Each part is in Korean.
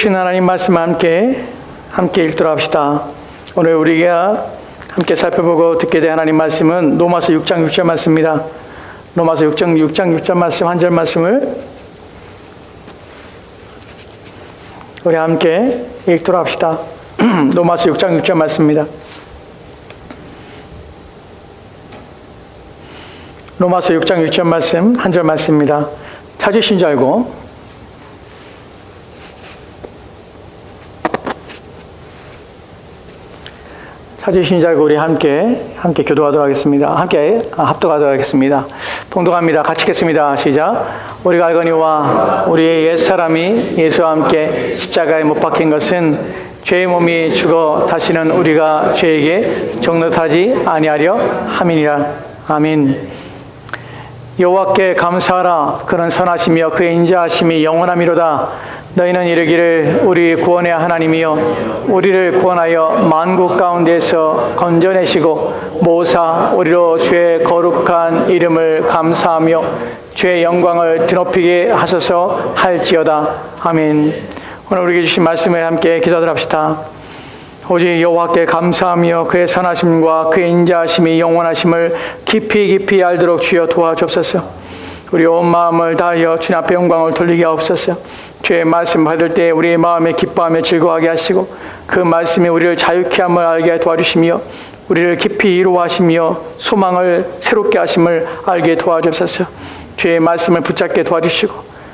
주신 하나님 말씀 함께 읽도록 합시다. 오늘 우리가 함께 살펴보고 듣게 된 하나님 말씀은 로마서 6장 6절 말씀입니다. 로마서 6장 6절 말씀 한 절 말씀을 우리 함께 읽도록 합시다. 로마서 6장 6절 말씀입니다. 로마서 6장 6절 말씀 한 절 말씀입니다. 찾으신 줄 알고 찾으신 줄 알고 우리 함께 교도하도록 하겠습니다. 함께 합독하도록 하겠습니다. 봉독합니다. 같이 읽겠습니다. 시작. 우리가 알거니와 우리의 옛사람이 예수와 함께 십자가에 못 박힌 것은 죄의 몸이 죽어 다시는 우리가 죄에게 정릇하지 아니하려 함이니라. 아멘. 여호와께 감사하라. 그는 선하시며 그의 인자하심이 영원함이로다. 너희는 이르기를 우리 구원의 하나님이여 우리를 구원하여 만국 가운데서 건져내시고 모사 우리로 주의 거룩한 이름을 감사하며 주의 영광을 드높이게 하소서 할지어다. 아멘. 오늘 우리에게 주신 말씀을 함께 기도하도록 합시다. 오직 여호와께 감사하며 그의 선하심과 그의 인자하심이 영원하심을 깊이 알도록 주여 도와주옵소서. 우리 온 마음을 다하여 주님 앞에 영광을 돌리게 하옵소서. 주의 말씀 받을 때 우리의 마음에 기뻐하며 즐거워하게 하시고 그 말씀이 우리를 자유케 함을 알게 도와주시며 우리를 깊이 이루하시며 소망을 새롭게 하심을 알게 도와주옵소서. 주의 말씀을 붙잡게 도와주시고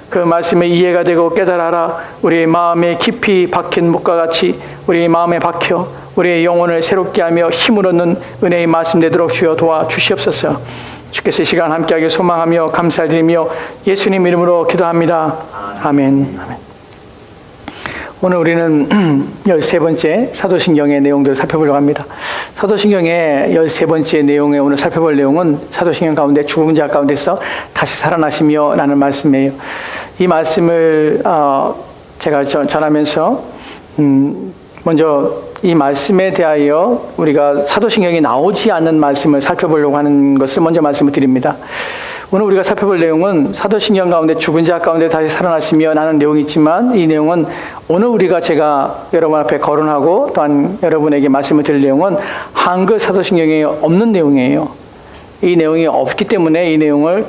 그 말씀의 이해가 되고 깨달아라. 우리의 마음에 깊이 박힌 못과 같이 우리의 마음에 박혀 우리의 영혼을 새롭게 하며 힘을 얻는 은혜의 말씀 되도록 주여 도와주시옵소서. 주께서 이 시간 함께하게 소망하며 감사드리며 예수님 이름으로 기도합니다. 아멘. 오늘 우리는 13번째 사도신경의 내용들을 살펴보려고 합니다. 사도신경의 13번째 내용에 오늘 살펴볼 내용은 사도신경 가운데 죽은 자 가운데서 다시 살아나시며 라는 말씀이에요. 이 말씀을 제가 전하면서 먼저 이 말씀에 대하여 우리가 사도신경에 나오지 않는 말씀을 살펴보려고 하는 것을 먼저 말씀을 드립니다. 오늘 우리가 살펴볼 내용은 사도신경 가운데 죽은 자 가운데 다시 살아나시며 라는 내용이 있지만 이 내용은 오늘 제가 여러분 앞에 거론하고 또한 여러분에게 말씀을 드릴 내용은 한글 사도신경에 없는 내용이에요. 이 내용이 없기 때문에 이 내용을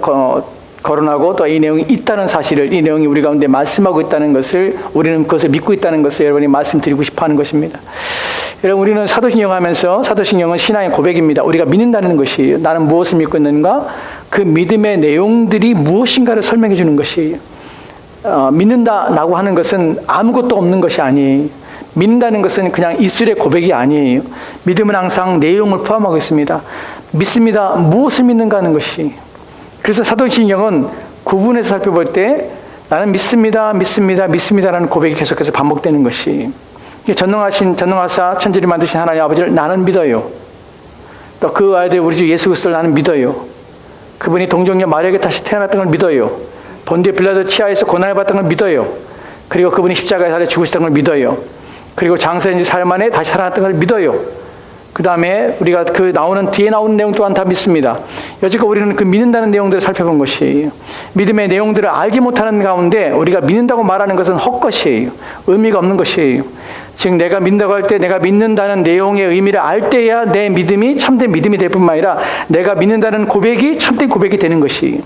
거론하고 또 이 내용이 있다는 사실을 이 내용이 우리 가운데 말씀하고 있다는 것을 우리는 그것을 믿고 있다는 것을 여러분이 말씀드리고 싶어 하는 것입니다. 여러분 우리는 사도신경 하면서 사도신경은 신앙의 고백입니다. 우리가 믿는다는 것이에요. 나는 무엇을 믿고 있는가? 그 믿음의 내용들이 무엇인가를 설명해 주는 것이에요. 믿는다라고 하는 것은 아무것도 없는 것이 아니에요. 믿는다는 것은 그냥 입술의 고백이 아니에요. 믿음은 항상 내용을 포함하고 있습니다. 믿습니다. 무엇을 믿는가 하는 것이. 그래서 사도신경은 구분해서 살펴볼 때 나는 믿습니다라는 고백이 계속해서 반복되는 것이. 전능하사 천지를 만드신 하나님 아버지를 나는 믿어요. 또 그 아들 우리 주 예수 그리스도를 나는 믿어요. 그분이 동정녀 마리아에게 다시 태어났던 걸 믿어요. 본디오 빌라도 치하에서 고난을 받았던 걸 믿어요. 그리고 그분이 십자가에 달려 죽으셨던 걸 믿어요. 그리고 장사인지 사흘 만에 다시 살아났던 걸 믿어요. 그 다음에 우리가 뒤에 나오는 내용 또한 다 믿습니다. 여지껏 우리는 그 믿는다는 내용들을 살펴본 것이에요. 믿음의 내용들을 알지 못하는 가운데 우리가 믿는다고 말하는 것은 헛것이에요. 의미가 없는 것이에요. 즉 내가 믿는다고 할 때 내가 믿는다는 내용의 의미를 알 때야 내 믿음이 참된 믿음이 될 뿐만 아니라 내가 믿는다는 고백이 참된 고백이 되는 것이에요.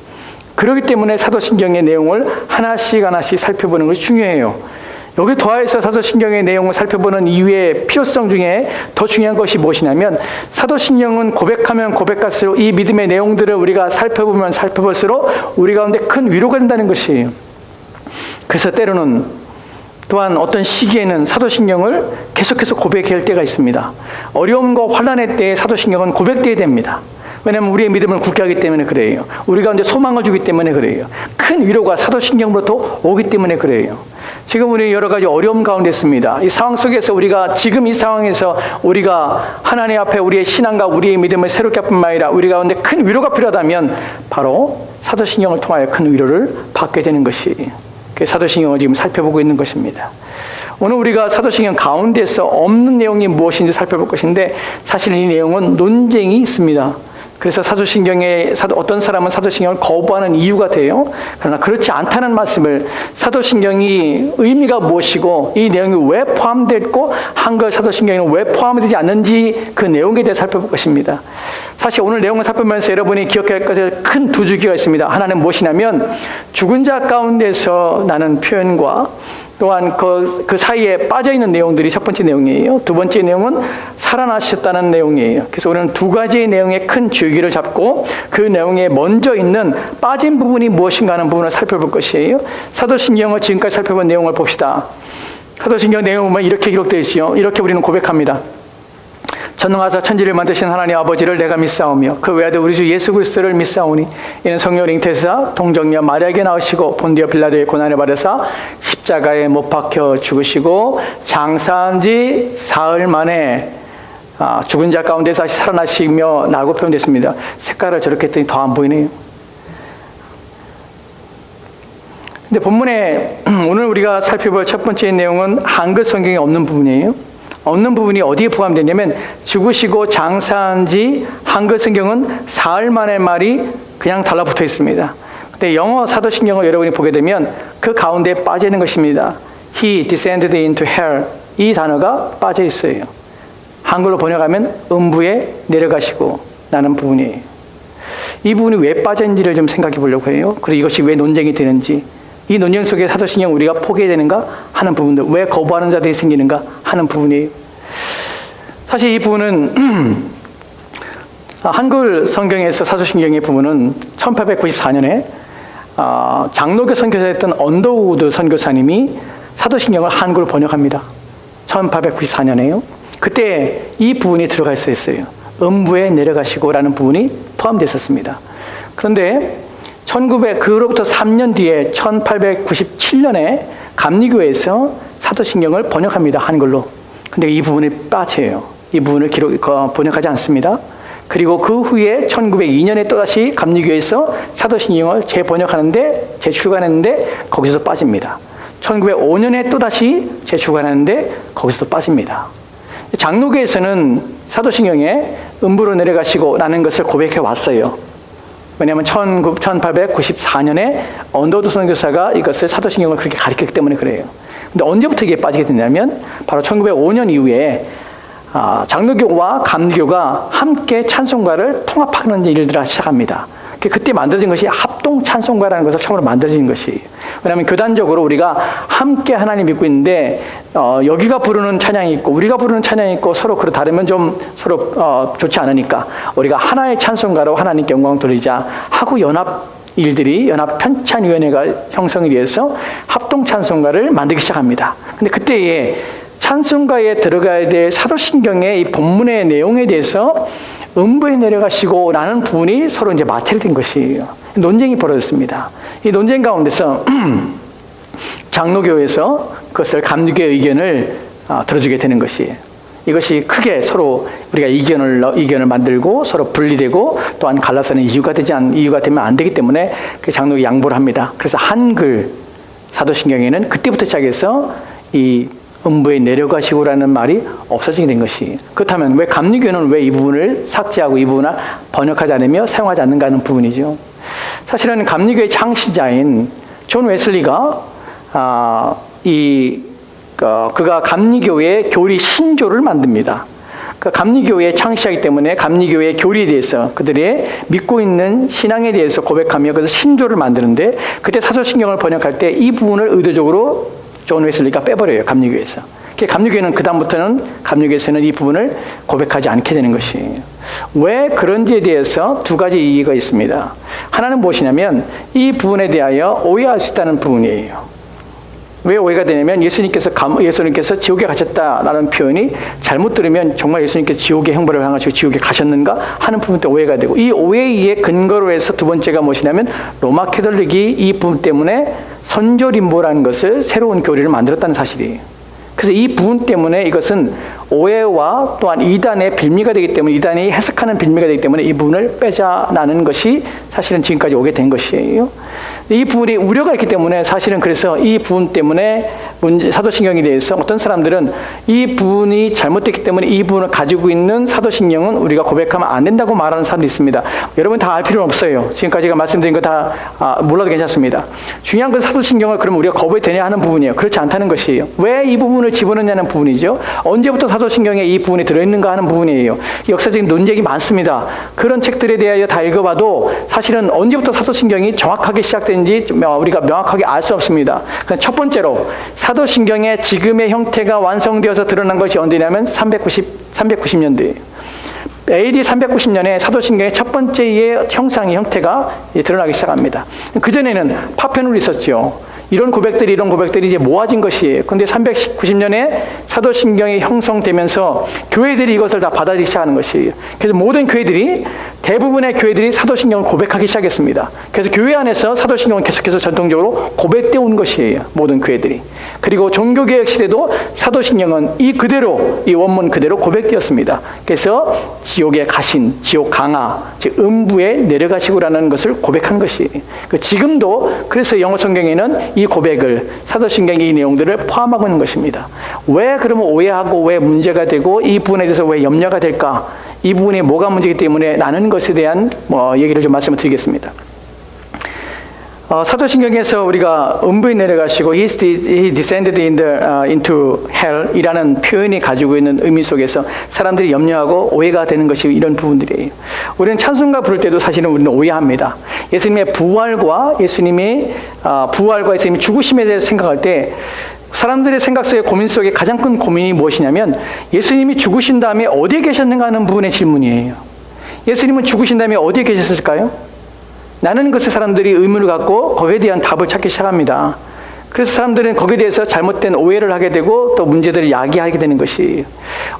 그렇기 때문에 사도신경의 내용을 하나씩 살펴보는 것이 중요해요. 여기 더해서 사도신경의 내용을 살펴보는 이유의 필요성 중에 더 중요한 것이 무엇이냐면 사도신경은 고백하면 고백할수록 이 믿음의 내용들을 우리가 살펴보면 살펴볼수록 우리 가운데 큰 위로가 된다는 것이에요. 그래서 때로는 또한 어떤 시기에는 사도신경을 계속해서 고백해야 할 때가 있습니다. 어려움과 환난의 때에 사도신경은 고백되어야 됩니다. 왜냐하면 우리의 믿음을 굳게 하기 때문에 그래요. 우리 가운데 소망을 주기 때문에 그래요. 큰 위로가 사도신경으로부터 오기 때문에 그래요. 지금 우리 여러 가지 어려움 가운데 있습니다. 이 상황 속에서 우리가 지금 이 상황에서 우리가 하나님 앞에 우리의 신앙과 우리의 믿음을 새롭게 할 뿐만 아니라 우리 가운데 큰 위로가 필요하다면 바로 사도신경을 통하여 큰 위로를 받게 되는 것이 사도신경을 지금 살펴보고 있는 것입니다. 오늘 우리가 사도신경 가운데서 없는 내용이 무엇인지 살펴볼 것인데 사실 이 내용은 논쟁이 있습니다. 그래서 어떤 사람은 사도신경을 거부하는 이유가 돼요. 그러나 그렇지 않다는 말씀을, 사도신경이 의미가 무엇이고 이 내용이 왜 포함됐고 한글 사도신경에는 왜 포함되지 않는지 그 내용에 대해 살펴볼 것입니다. 사실 오늘 내용을 살펴보면서 여러분이 기억해야 할 것은 큰 두 주기가 있습니다. 하나는 무엇이냐면 죽은 자 가운데서 나는 표현과 또한 그 사이에 빠져있는 내용들이 첫 번째 내용이에요. 두 번째 내용은 살아나셨다는 내용이에요. 그래서 우리는 두 가지의 내용의 큰 주기를 잡고 그 내용에 먼저 있는 빠진 부분이 무엇인가 하는 부분을 살펴볼 것이에요. 사도신경을 지금까지 살펴본 내용을 봅시다. 사도신경 내용을 보면 이렇게 기록되어 있지요. 이렇게 우리는 고백합니다. 전능하사 천지를 만드신 하나님 아버지를 내가 믿사오며 그 외아들 우리 주 예수 그리스도를 믿사오니 이는 성령 잉태사 동정녀 마리아에게 나오시고 본디오 빌라도의 고난을 받으사 십자가에 못 박혀 죽으시고 장사한 지 사흘 만에 죽은 자 가운데서 다시 살아나시며 라고 표현됐습니다. 색깔을 저렇게 했더니 더 안 보이네요. 근데 본문에 오늘 우리가 살펴볼 첫 번째 내용은 한글 성경에 없는 부분이에요. 없는 부분이 어디에 포함되냐면 죽으시고 장사한 지 한글 성경은 사흘 만의 말이 그냥 달라붙어 있습니다. 근데 영어 사도신경을 여러분이 보게 되면 그 가운데 빠져 있는 것입니다. He descended into hell. 이 단어가 빠져 있어요. 한글로 번역하면 음부에 내려가시고 라는 부분이에요. 이 부분이 왜 빠져 있는지를 좀 생각해 보려고 해요. 그리고 이것이 왜 논쟁이 되는지, 이 논쟁 속에 사도신경 우리가 포기해야 되는가 하는 부분들, 왜 거부하는 자들이 생기는가 하는 부분이에요. 사실 이 부분은 한글 성경에서 사도신경의 부분은 1894년에 장로교 선교사였던 언더우드 선교사님이 사도신경을 한글로 번역합니다. 1894년에요. 그때 이 부분이 들어가 있었어요. 음부에 내려가시고라는 부분이 포함되었습니다. 그런데 그로부터 3년 뒤에 1897년에 감리교에서 사도신경을 번역합니다. 한글로. 근데 이 부분이 빠져요. 이 부분을 번역하지 않습니다. 그리고 그 후에 1902년에 또다시 감리교에서 사도신경을 재번역하는데, 재출간했는데 거기서 빠집니다. 1905년에 또다시 재출간하는데 거기서도 빠집니다. 장로교에서는 사도신경에 음부로 내려가시고 라는 것을 고백해 왔어요. 왜냐하면 1894년에 언더우드 선교사가 이것을 사도신경을 그렇게 가르쳤기 때문에 그래요. 근데 언제부터 이게 빠지게 됐냐면 바로 1905년 이후에 장로교와 감리교가 함께 찬송가를 통합하는 일들을 시작합니다. 그때 만들어진 것이 합동 찬송가라는 것을 처음으로 만들어진 것이에요. 왜냐하면 교단적으로 우리가 함께 하나님 믿고 있는데 여기가 부르는 찬양이 있고 우리가 부르는 찬양이 있고 서로 다르면 좀 서로 좋지 않으니까 우리가 하나의 찬송가로 하나님께 영광 돌리자 하고 연합 편찬위원회가 형성이 되어서 합동 찬송가를 만들기 시작합니다. 근데 그때에 찬송가에 들어가야 될 사도신경의 이 본문의 내용에 대해서 음부에 내려가시고 라는 부분이 서로 이제 마찰이 된 것이에요. 논쟁이 벌어졌습니다. 이 논쟁 가운데서 장로교에서 그것을 감리교의 의견을 들어주게 되는 것이에요. 이것이 크게 서로 우리가 이견을 만들고 서로 분리되고 또한 갈라서는 이유가 되면 안 되기 때문에 그 장로가 양보를 합니다. 그래서 한글 사도신경에는 그때부터 시작해서 이 음부에 내려가시고라는 말이 없어지게 된 것이. 그렇다면 왜 감리교는 왜 이 부분을 삭제하고 이 부분을 번역하지 않으며 사용하지 않는가 하는 부분이죠. 사실은 감리교의 창시자인 존 웨슬리가 그가 감리교의 교리 신조를 만듭니다. 감리교의 창시하기 때문에 감리교의 교리에 대해서 그들의 믿고 있는 신앙에 대해서 고백하며 그래서 신조를 만드는데 그때 사도신경을 번역할 때 이 부분을 의도적으로 존 웨슬리가 빼버려요. 감리교에서. 감리교회는 그다음부터는 감리교에서는 이 부분을 고백하지 않게 되는 것이에요. 왜 그런지에 대해서 두 가지 이유가 있습니다. 하나는 무엇이냐면 이 부분에 대하여 오해할 수 있다는 부분이에요. 왜 오해가 되냐면 예수님께서 지옥에 가셨다라는 표현이 잘못 들으면 정말 예수님께서 지옥의 형벌을 당하시고 지옥에 가셨는가 하는 부분 때문에 오해가 되고, 이 오해의 근거로 해서 두 번째가 무엇이냐면 로마 캐톨릭이 이 부분 때문에 선조림보라는 것을 새로운 교리를 만들었다는 사실이에요. 그래서 이 부분 때문에 이것은 오해와 또한 이단의 빌미가 되기 때문에, 이단이 해석하는 빌미가 되기 때문에 이 부분을 빼자라는 것이 사실은 지금까지 오게 된 것이에요. 이 부분이 우려가 있기 때문에 사실은 그래서 이 부분 때문에 사도신경에 대해서 어떤 사람들은 이 부분이 잘못됐기 때문에 이 부분을 가지고 있는 사도신경은 우리가 고백하면 안 된다고 말하는 사람도 있습니다. 여러분 다 알 필요는 없어요. 지금까지 제가 말씀드린 거 다 몰라도 괜찮습니다. 중요한 건 사도신경을 그럼 우리가 거부해도 되냐 하는 부분이에요. 그렇지 않다는 것이에요. 왜 이 부분을 집어넣냐는 부분이죠. 언제부터 사도신경에 이 부분이 들어있는가 하는 부분이에요. 역사적인 논쟁이 많습니다. 그런 책들에 대하여 다 읽어봐도 사실은 언제부터 사도신경이 정확하게 시작된지 우리가 명확하게 알 수 없습니다. 첫 번째로 사도신경의 지금의 형태가 완성되어서 드러난 것이 언제냐면 390년대예요. AD 390년에 사도신경의 첫 번째의 형태가 드러나기 시작합니다. 그전에는 파편으로 있었죠. 이런 고백들이 이제 모아진 것이에요. 그런데 390년에 사도신경이 형성되면서 교회들이 이것을 다 받아들이기 시작하는 것이에요. 그래서 모든 교회들이, 대부분의 교회들이 사도신경을 고백하기 시작했습니다. 그래서 교회 안에서 사도신경은 계속해서 전통적으로 고백되어 온 것이에요. 모든 교회들이. 그리고 종교개혁 시대도 사도신경은 이 원문 그대로 고백되었습니다. 그래서 지옥에 가신, 지옥 강하, 즉 음부에 내려가시고라는 것을 고백한 것이에요. 지금도 그래서 영어 성경에는 이 고백을, 사도신경의 이 내용들을 포함하고 있는 것입니다. 왜 그러면 오해하고 왜 문제가 되고 이 부분에 대해서 왜 염려가 될까? 이 부분이 뭐가 문제이기 때문에 나는 것에 대한 얘기를 좀 말씀을 드리겠습니다. 사도신경에서 우리가 음부에 내려가시고 He descended into hell 이라는 표현이 가지고 있는 의미 속에서 사람들이 염려하고 오해가 되는 것이 이런 부분들이에요. 우리는 찬송가 부를 때도 사실은 우리는 오해합니다. 예수님의 부활과 예수님이 죽으심에 대해서 생각할 때 사람들의 생각 속에, 고민 속에 가장 큰 고민이 무엇이냐면 예수님이 죽으신 다음에 어디에 계셨는가 하는 부분의 질문이에요. 예수님은 죽으신 다음에 어디에 계셨을까요? 나는 것에 사람들이 의문을 갖고 거기에 대한 답을 찾기 시작합니다. 그래서 사람들은 거기에 대해서 잘못된 오해를 하게 되고 또 문제들을 야기하게 되는 것이에요.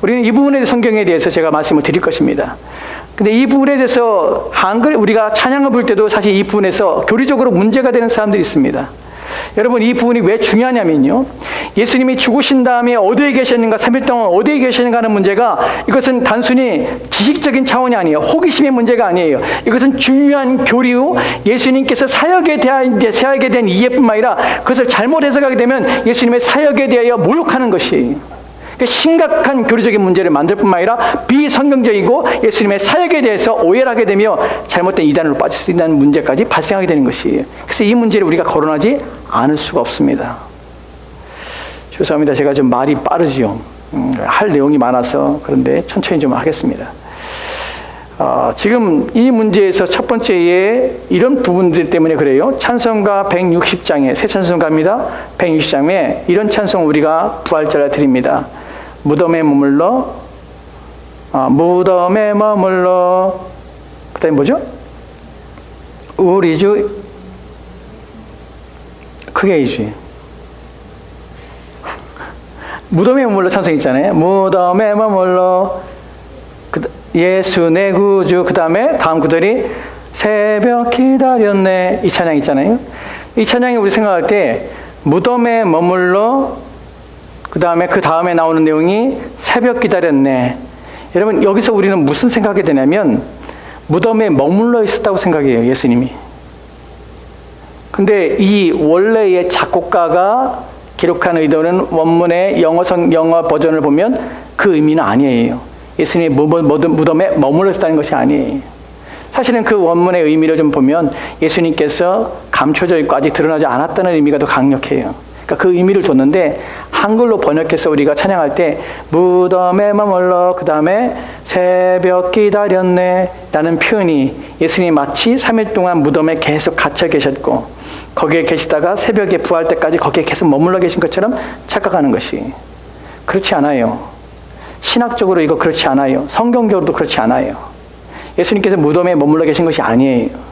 우리는 이 부분에 대해서 성경에 대해서 제가 말씀을 드릴 것입니다. 근데 이 부분에 대해서 우리가 찬양을 부를 때도 사실 이 부분에서 교리적으로 문제가 되는 사람들이 있습니다. 여러분, 이 부분이 왜 중요하냐면요, 예수님이 죽으신 다음에 어디에 계셨는가, 3일 동안 어디에 계셨는가 하는 문제가, 이것은 단순히 지식적인 차원이 아니에요. 호기심의 문제가 아니에요. 이것은 중요한 교리요, 예수님께서 사역에 대한 이해뿐만 아니라 그것을 잘못 해석하게 되면 예수님의 사역에 대하여 모욕하는 것이에요. 심각한 교리적인 문제를 만들 뿐만 아니라 비성경적이고 예수님의 사역에 대해서 오해를 하게 되며 잘못된 이단으로 빠질 수 있는 문제까지 발생하게 되는 것이에요. 그래서 이 문제를 우리가 거론하지 않을 수가 없습니다. 죄송합니다. 제가 좀 말이 빠르지요. 할 내용이 많아서 그런데 천천히 좀 하겠습니다. 지금 이 문제에서 첫 번째에 이런 부분들 때문에 그래요. 찬송가 160장에, 새 찬송가입니다. 160장에 이런 찬송 우리가 부활절에 드립니다. 무덤에 머물러, 무덤에 머물러, 그 다음에 뭐죠? 우리 주, 크게 해주지. 무덤에 머물러 찬송 있잖아요. 무덤에 머물러, 예수 내 구주, 그 다음에 다음 구절이 새벽 기다렸네, 이 찬양 있잖아요. 이 찬양이 우리 생각할 때 무덤에 머물러, 그 다음에 나오는 내용이 새벽 기다렸네. 여러분, 여기서 우리는 무슨 생각이 되냐면 무덤에 머물러 있었다고 생각해요, 예수님이. 근데 이 원래의 작곡가가 기록한 의도는 원문의 영어 버전을 보면 그 의미는 아니에요. 예수님이 무덤에 머물러 있었다는 것이 아니에요. 사실은 그 원문의 의미를 좀 보면 예수님께서 감춰져 있고 아직 드러나지 않았다는 의미가 더 강력해요. 그러니까 그 의미를 뒀는데 한글로 번역해서 우리가 찬양할 때 무덤에 머물러, 그 다음에 새벽 기다렸네 라는 표현이 예수님이 마치 3일 동안 무덤에 계속 갇혀 계셨고 거기에 계시다가 새벽에 부활 때까지 거기에 계속 머물러 계신 것처럼 착각하는 것이, 그렇지 않아요. 신학적으로 이거 그렇지 않아요. 성경적으로도 그렇지 않아요. 예수님께서 무덤에 머물러 계신 것이 아니에요.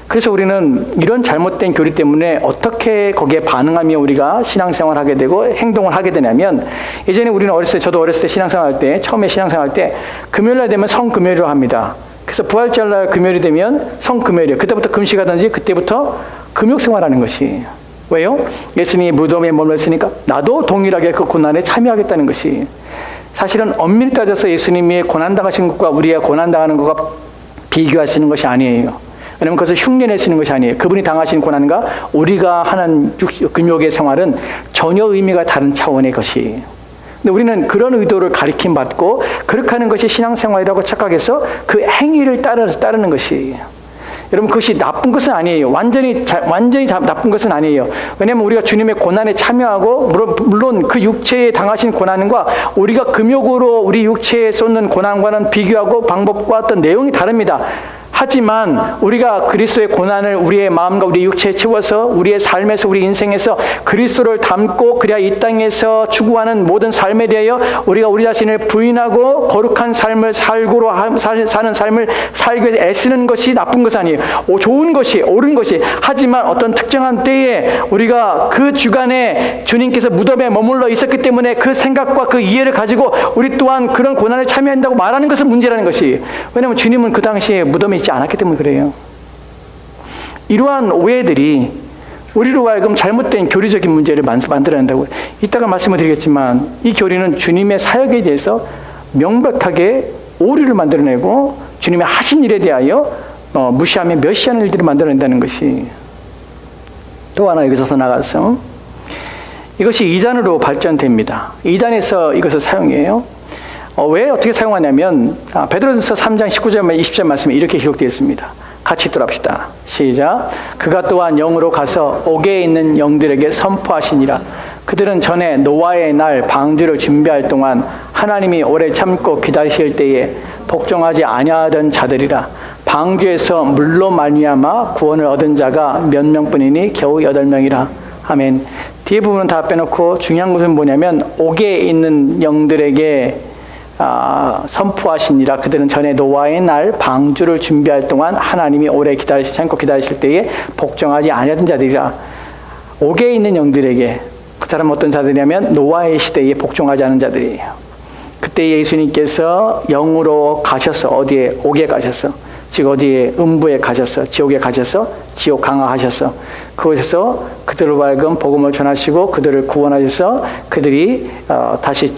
그래서 우리는 이런 잘못된 교리 때문에 어떻게 거기에 반응하며 우리가 신앙생활을 하게 되고 행동을 하게 되냐면, 예전에 우리는 저도 어렸을 때 신앙생활 때, 처음에 신앙생활 때 금요일날 되면 성금요일로 합니다. 그래서 부활절날 금요일이 되면 성금요일이에요. 그때부터 금식하든지 그때부터 금욕생활하는 것이. 왜요? 예수님이 무덤에 머물렀으니까 나도 동일하게 그 고난에 참여하겠다는 것이. 사실은 엄밀히 따져서 예수님이 고난당하신 것과 우리가 고난당하는 것과 비교할 수 있는 것이 아니에요. 왜냐하면 그것을 흉내낼 수 있는 것이 아니에요. 그분이 당하신 고난과 우리가 하는 금욕의 생활은 전혀 의미가 다른 차원의 것이에요. 근데 우리는 그런 의도를 가리킴 받고 그렇게 하는 것이 신앙생활이라고 착각해서 그 행위를 따르는 것이에요. 여러분, 그것이 나쁜 것은 아니에요. 완전히 나쁜 것은 아니에요. 왜냐하면 우리가 주님의 고난에 참여하고, 물론 그 육체에 당하신 고난과 우리가 금욕으로 우리 육체에 쏟는 고난과는 비교하고 방법과 어떤 내용이 다릅니다. 하지만 우리가 그리스도의 고난을 우리의 마음과 우리 육체에 채워서 우리의 삶에서, 우리 인생에서 그리스도를 담고, 그래야 이 땅에서 추구하는 모든 삶에 대하여 우리가 우리 자신을 부인하고 거룩한 삶을 사는 삶을 살기 위해서 애쓰는 것이 나쁜 것이 아니에요. 좋은 것이, 옳은 것이. 하지만 어떤 특정한 때에 우리가 그 주간에 주님께서 무덤에 머물러 있었기 때문에 그 생각과 그 이해를 가지고 우리 또한 그런 고난에 참여한다고 말하는 것은 문제라는 것이. 왜냐하면 주님은 그 당시에 무덤에 있지 않았기 때문에 그래요. 이러한 오해들이 우리로 하여금 잘못된 교리적인 문제를 만들어낸다고. 이따가 말씀을 드리겠지만 이 교리는 주님의 사역에 대해서 명백하게 오류를 만들어내고 주님의 하신 일에 대하여 무시하며 멸시하는 일들을 만들어낸다는 것이. 또 하나 여기서 나가서 이것이 이단으로 발전됩니다. 이단에서 이것을 사용해요. 왜 어떻게 사용하냐면 베드로전서 3장 19절 20절 말씀에 이렇게 기록되어 있습니다. 같이 읽도록합시다. 시작. 그가 또한 영으로 가서 옥에 있는 영들에게 선포하시니라. 그들은 전에 노아의 날 방주를 준비할 동안 하나님이 오래 참고 기다리실 때에 복종하지 아니하던 자들이라. 방주에서 물로 말미암아 구원을 얻은 자가 몇 명뿐이니 겨우 8명이라. 아멘. 뒤에 부분은 다 빼놓고 중요한 것은 뭐냐면 옥에 있는 영들에게 선포하시니라. 그들은 전에 노아의 날 방주를 준비할 동안 하나님이 오래 참고 기다리실 때에 복종하지 아니하던 자들이라. 옥에 있는 영들에게, 그 사람은 어떤 자들이냐면 노아의 시대에 복종하지 않은 자들이에요. 그때 예수님께서 영으로 가셔서 어디에? 옥에 가셔서, 즉 어디에? 음부에 가셔서, 지옥에 가셔서 지옥 강화하셔서 그곳에서 그들로 하여금 복음을 전하시고 그들을 구원하셔서 그들이 다시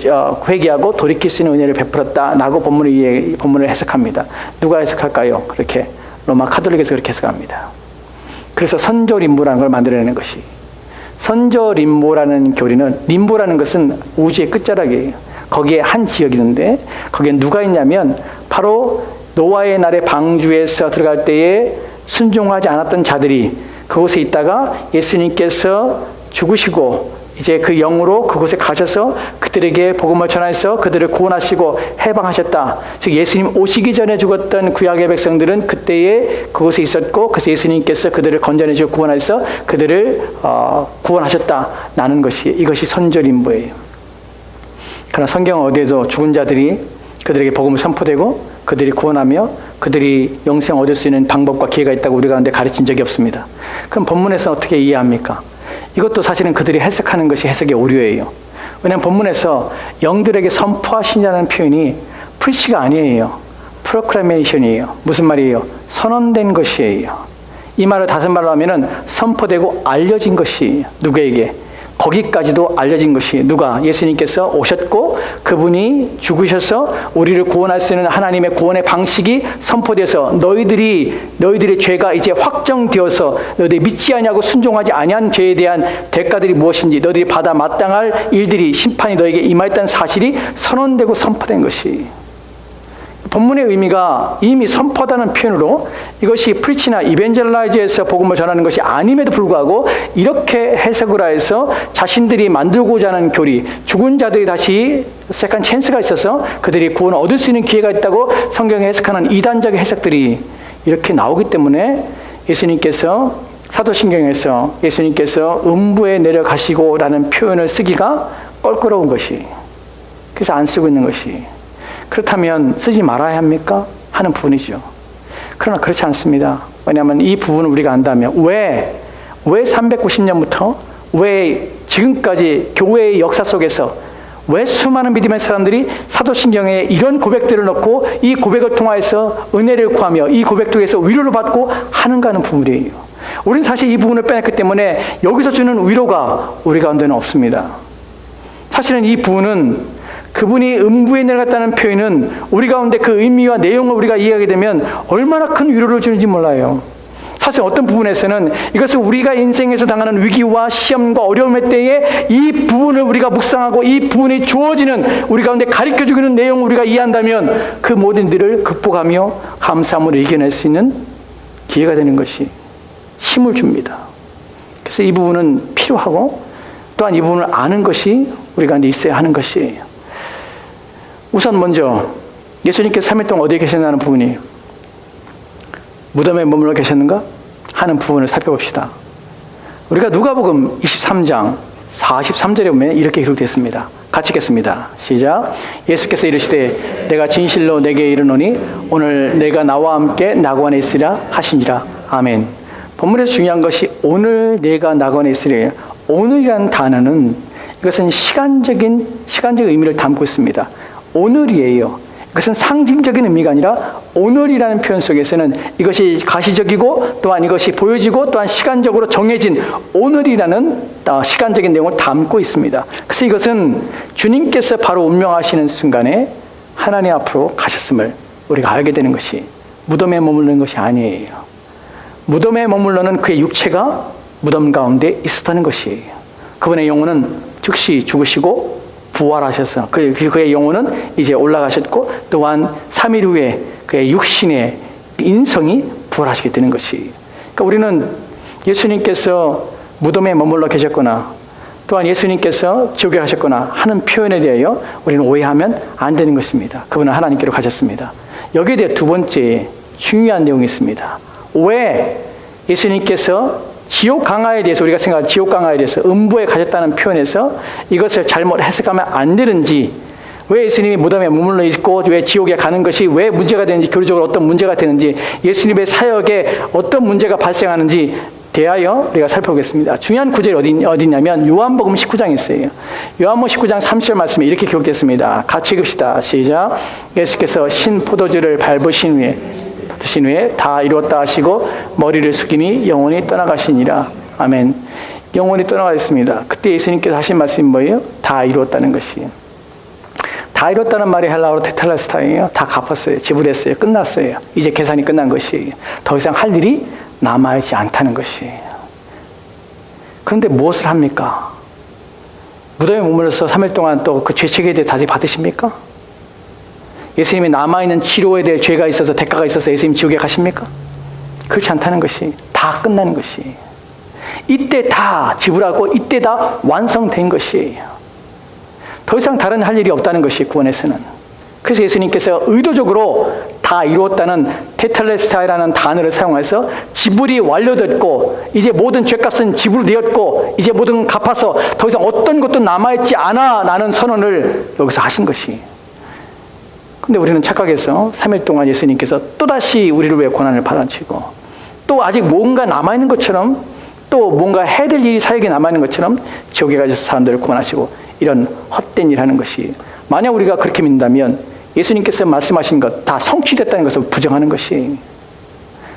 회개하고 돌이킬 수 있는 은혜를 베풀었다라고 본문을 해석합니다. 누가 해석할까요? 그렇게 로마 카톨릭에서 그렇게 해석합니다. 그래서 선조림보라는 걸 만들어내는 것이. 선조림보라는 교리는, 림보라는 것은 우주의 끝자락이에요. 거기에 한 지역이 있는데 거기에 누가 있냐면 바로 노아의 날에 방주에서 들어갈 때에 순종하지 않았던 자들이 그곳에 있다가 예수님께서 죽으시고 이제 그 영으로 그곳에 가셔서 그들에게 복음을 전하셔서 그들을 구원하시고 해방하셨다. 즉 예수님 오시기 전에 죽었던 구약의 백성들은 그때에 그곳에 있었고, 그래서 예수님께서 그들을 건져내시고 구원하셔서 그들을 구원하셨다라는 것이, 이것이 선조림보예요. 그러나 성경 어디에도 죽은 자들이 그들에게 복음을 선포되고 그들이 구원하며 그들이 영생 얻을 수 있는 방법과 기회가 있다고 우리 가운데 가르친 적이 없습니다. 그럼 본문에서 어떻게 이해합니까? 이것도 사실은 그들이 해석하는 것이 해석의 오류예요. 왜냐하면 본문에서 영들에게 선포하시냐는 표현이 프리치가 아니에요. 프로클레이션이에요. 무슨 말이에요? 선언된 것이에요. 이 말을 다른 말로 하면은 선포되고 알려진 것이. 누구에게? 거기까지도 알려진 것이. 누가? 예수님께서 오셨고 그분이 죽으셔서 우리를 구원할 수 있는 하나님의 구원의 방식이 선포돼서 너희들의 죄가 이제 확정되어서 너희들이 믿지 아니하고 순종하지 아니한 죄에 대한 대가들이 무엇인지, 너희들이 받아 마땅할 일들이, 심판이 너에게 임하였다는 사실이 선언되고 선포된 것이. 본문의 의미가 이미 선포하다는 표현으로 이것이 프리치나 이벤젤라이즈에서 복음을 전하는 것이 아님에도 불구하고 이렇게 해석을 해서 자신들이 만들고자 하는 교리, 죽은 자들이 다시 세컨 찬스가 있어서 그들이 구원을 얻을 수 있는 기회가 있다고 성경에 해석하는 이단적인 해석들이 이렇게 나오기 때문에 예수님께서 사도신경에서 예수님께서 음부에 내려가시고 라는 표현을 쓰기가 껄끄러운 것이, 그래서 안 쓰고 있는 것이. 그렇다면 쓰지 말아야 합니까? 하는 부분이죠. 그러나 그렇지 않습니다. 왜냐하면 이 부분을 우리가 안다면 왜 390년부터 왜 지금까지 교회의 역사 속에서 왜 수많은 믿음의 사람들이 사도신경에 이런 고백들을 넣고 이 고백을 통하여서 은혜를 구하며 이 고백 통해서 위로를 받고 하는가 하는 부분이에요. 우리는 사실 이 부분을 빼냈기 때문에 여기서 주는 위로가 우리 가운데는 없습니다. 사실은 이 부분은 그분이 음부에 내려갔다는 표현은 우리 가운데 그 의미와 내용을 우리가 이해하게 되면 얼마나 큰 위로를 주는지 몰라요. 사실 어떤 부분에서는 이것은 우리가 인생에서 당하는 위기와 시험과 어려움의 때에 이 부분을 우리가 묵상하고 이 부분이 주어지는 우리 가운데 가르쳐주고 있는 내용을 우리가 이해한다면 그 모든 일을 극복하며 감사함으로 이겨낼 수 있는 기회가 되는 것이 힘을 줍니다. 그래서 이 부분은 필요하고 또한 이 부분을 아는 것이 우리 가운데 있어야 하는 것이에요. 우선 먼저 예수님께서 3일 동안 어디에 계셨나는 부분이 무덤에 머물러 계셨는가 하는 부분을 살펴봅시다. 우리가 누가복음 23장 43절에 보면 이렇게 기록되어 있습니다. 같이 읽겠습니다. 시작. 예수께서 이르시되 내가 진실로 내게 이르노니 오늘 내가 나와 함께 낙원에 있으리라 하시니라. 아멘. 본문에서 중요한 것이 오늘 내가 낙원에 있으리라. 오늘이라는 단어는 이것은 시간적인 의미를 담고 있습니다. 오늘이에요. 이것은 상징적인 의미가 아니라 오늘이라는 표현 속에서는 이것이 가시적이고 또한 이것이 보여지고 또한 시간적으로 정해진 오늘이라는 시간적인 내용을 담고 있습니다. 그래서 이것은 주님께서 바로 운명하시는 순간에 하나님 앞으로 가셨음을 우리가 알게 되는 것이 무덤에 머무르는 것이 아니에요. 무덤에 머물러는 그의 육체가 무덤 가운데 있었다는 것이에요. 그분의 영혼은 즉시 죽으시고 부활하셔서 그의 영혼은 이제 올라가셨고 또한 3일 후에 그의 육신의 인성이 부활하시게 되는 것이에요. 그러니까 우리는 예수님께서 무덤에 머물러 계셨거나 또한 예수님께서 지옥에 가셨거나 하는 표현에 대하여 우리는 오해하면 안 되는 것입니다. 그분은 하나님께로 가셨습니다. 여기에 대해 두 번째 중요한 내용이 있습니다. 왜 예수님께서 지옥 강화에 대해서 우리가 생각할 지옥 강화에 대해서 음부에 가셨다는 표현에서 이것을 잘못 해석하면 안 되는지, 왜 예수님이 무덤에 머물러 있고 왜 지옥에 가는 것이 왜 문제가 되는지, 교리적으로 어떤 문제가 되는지, 예수님의 사역에 어떤 문제가 발생하는지 대하여 우리가 살펴보겠습니다. 중요한 구절이 어디냐면 요한복음 19장에 있어요. 요한복음 19장 30절 말씀에 이렇게 기록됐습니다. 같이 읽읍시다. 시작. 예수께서 신 포도주를 밟으신 후에 드신 후에 다 이루었다 하시고 머리를 숙이니 영혼이 떠나가시니라. 아멘. 영혼이 떠나가셨습니다. 그때 예수님께서 하신 말씀이 뭐예요? 다 이루었다는 것이에요. 다 이뤘다는 말이 헬라어로 테텔레스타이에요. 다 갚았어요. 지불했어요. 끝났어요. 이제 계산이 끝난 것이에요. 더 이상 할 일이 남아있지 않다는 것이에요. 그런데 무엇을 합니까? 무덤에 머물러서 3일 동안 또 그 죄책에 대해 다시 받으십니까? 예수님이 남아있는 치료에 대해 죄가 있어서 대가가 있어서 예수님 지옥에 가십니까? 그렇지 않다는 것이 다 끝나는 것이에요. 이때 다 지불하고 이때 다 완성된 것이에요. 더 이상 다른 할 일이 없다는 것이 구원에서는. 그래서 예수님께서 의도적으로 다 이루었다는 테텔레스타이라는 단어를 사용해서 지불이 완료됐고 이제 모든 죄값은 지불되었고 이제 모든 갚아서 더 이상 어떤 것도 남아있지 않아 라는 선언을 여기서 하신 것이에요. 근데 우리는 착각해서 3일 동안 예수님께서 또다시 우리를 위해 고난을 받아치고 또 아직 뭔가 남아있는 것처럼 또 뭔가 해야 될 일이 사역에 남아있는 것처럼 지옥에 가셔서 사람들을 구원하시고 이런 헛된 일 하는 것이, 만약 우리가 그렇게 믿는다면 예수님께서 말씀하신 것 다 성취됐다는 것을 부정하는 것이,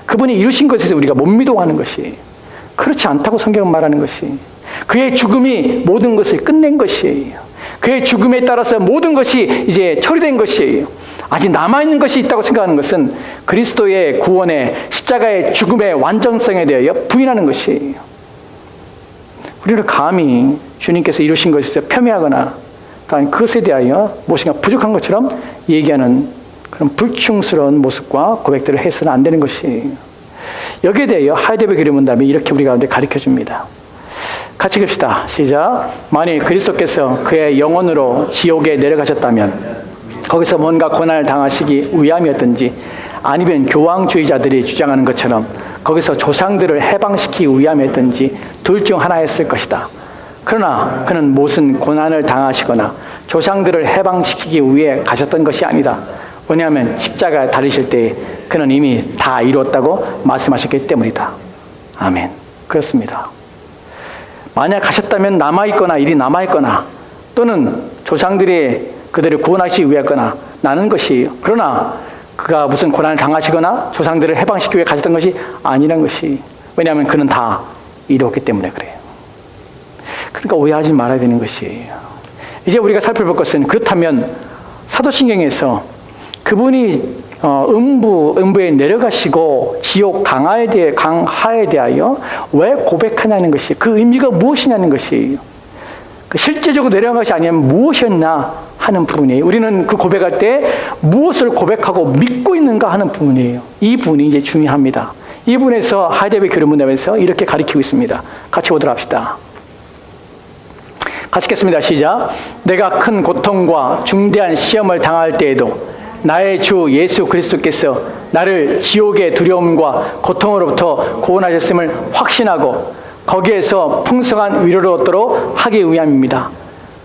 그분이 이루신 것에서 우리가 못 믿어하는 것이, 그렇지 않다고 성경은 말하는 것이, 그의 죽음이 모든 것을 끝낸 것이에요. 그의 죽음에 따라서 모든 것이 이제 처리된 것이에요. 아직 남아있는 것이 있다고 생각하는 것은 그리스도의 구원의 십자가의 죽음의 완전성에 대하여 부인하는 것이에요. 우리를 감히 주님께서 이루신 것에서 폄훼하거나 또한 그것에 대하여 무엇인가 부족한 것처럼 얘기하는 그런 불충스러운 모습과 고백들을 해서는 안 되는 것이에요. 여기에 대하여 하이데베 교리문답이 이렇게 우리 가운데 가르쳐줍니다. 같이 읽읍시다. 시작. 만일 그리스도께서 그의 영혼으로 지옥에 내려가셨다면 거기서 뭔가 고난을 당하시기 위함이었든지 아니면 교황주의자들이 주장하는 것처럼 거기서 조상들을 해방시키기 위함이었든지 둘 중 하나였을 것이다. 그러나 그는 무슨 고난을 당하시거나 조상들을 해방시키기 위해 가셨던 것이 아니다. 왜냐하면 십자가에 달리실 때 그는 이미 다 이루었다고 말씀하셨기 때문이다. 아멘. 그렇습니다. 만약 가셨다면 남아있거나 일이 남아있거나 또는 조상들이 그들을 구원하시기 위하거나 나는 것이에요. 그러나 그가 무슨 고난을 당하시거나 조상들을 해방시키기 위해 가셨던 것이 아니란 것이, 왜냐하면 그는 다 이루었기 때문에 그래요. 그러니까 오해하지 말아야 되는 것이에요. 이제 우리가 살펴볼 것은, 그렇다면 사도신경에서 그분이 음부에 내려가시고 지옥 강하에 대하여 왜 고백하냐는 것이, 그 의미가 무엇이냐는 것이에요. 실제적으로 내려간 것이 아니면 무엇이었나 하는 부분이에요. 우리는 그 고백할 때 무엇을 고백하고 믿고 있는가 하는 부분이에요. 이 부분이 이제 중요합니다. 이 부분에서 하이델베르크 교리문답에서 이렇게 가리키고 있습니다. 같이 보도록 합시다. 같이 읽겠습니다. 시작. 내가 큰 고통과 중대한 시험을 당할 때에도 나의 주 예수 그리스도께서 나를 지옥의 두려움과 고통으로부터 구원하셨음을 확신하고 거기에서 풍성한 위로를 얻도록 하기 위함입니다.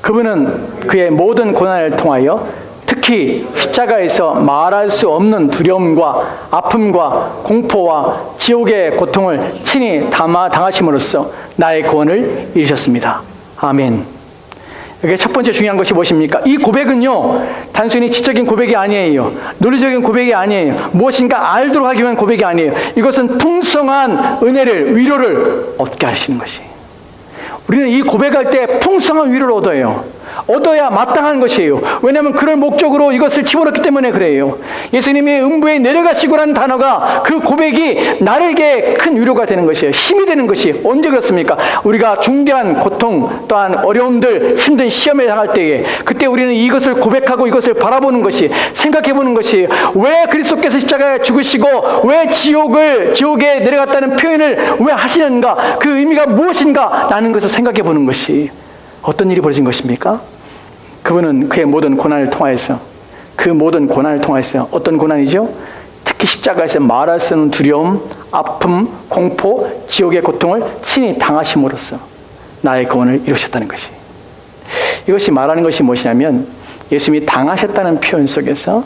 그분은 그의 모든 고난을 통하여 특히 십자가에서 말할 수 없는 두려움과 아픔과 공포와 지옥의 고통을 친히 당하심으로써 나의 구원을 이루셨습니다. 아멘. 이게 첫 번째 중요한 것이 무엇입니까? 이 고백은요, 단순히 지적인 고백이 아니에요. 논리적인 고백이 아니에요. 무엇인가 알도록 하기 위한 고백이 아니에요. 이것은 풍성한 은혜를, 위로를 얻게 하시는 것이에요. 우리는 이 고백할 때 풍성한 위로를 얻어야 마땅한 것이에요. 왜냐하면 그런 목적으로 이것을 집어넣기 때문에 그래요. 예수님이 음부에 내려가시고라는 단어가, 그 고백이 나에게 큰 위로가 되는 것이에요. 힘이 되는 것이 언제 그렇습니까? 우리가 중대한 고통 또한 어려움들, 힘든 시험에 당할 때에, 그때 우리는 이것을 고백하고 이것을 바라보는 것이, 생각해보는 것이, 왜 그리스도께서 십자가에 죽으시고 왜 지옥에 내려갔다는 표현을 왜 하시는가, 그 의미가 무엇인가 라는 것을 생각해보는 것이, 어떤 일이 벌어진 것입니까? 그분은 그의 모든 고난을 통하여서, 어떤 고난이죠? 특히 십자가에서 말할 수 없는 두려움, 아픔, 공포, 지옥의 고통을 친히 당하심으로써 나의 구원을 이루셨다는 것이. 이것이 말하는 것이 무엇이냐면, 예수님이 당하셨다는 표현 속에서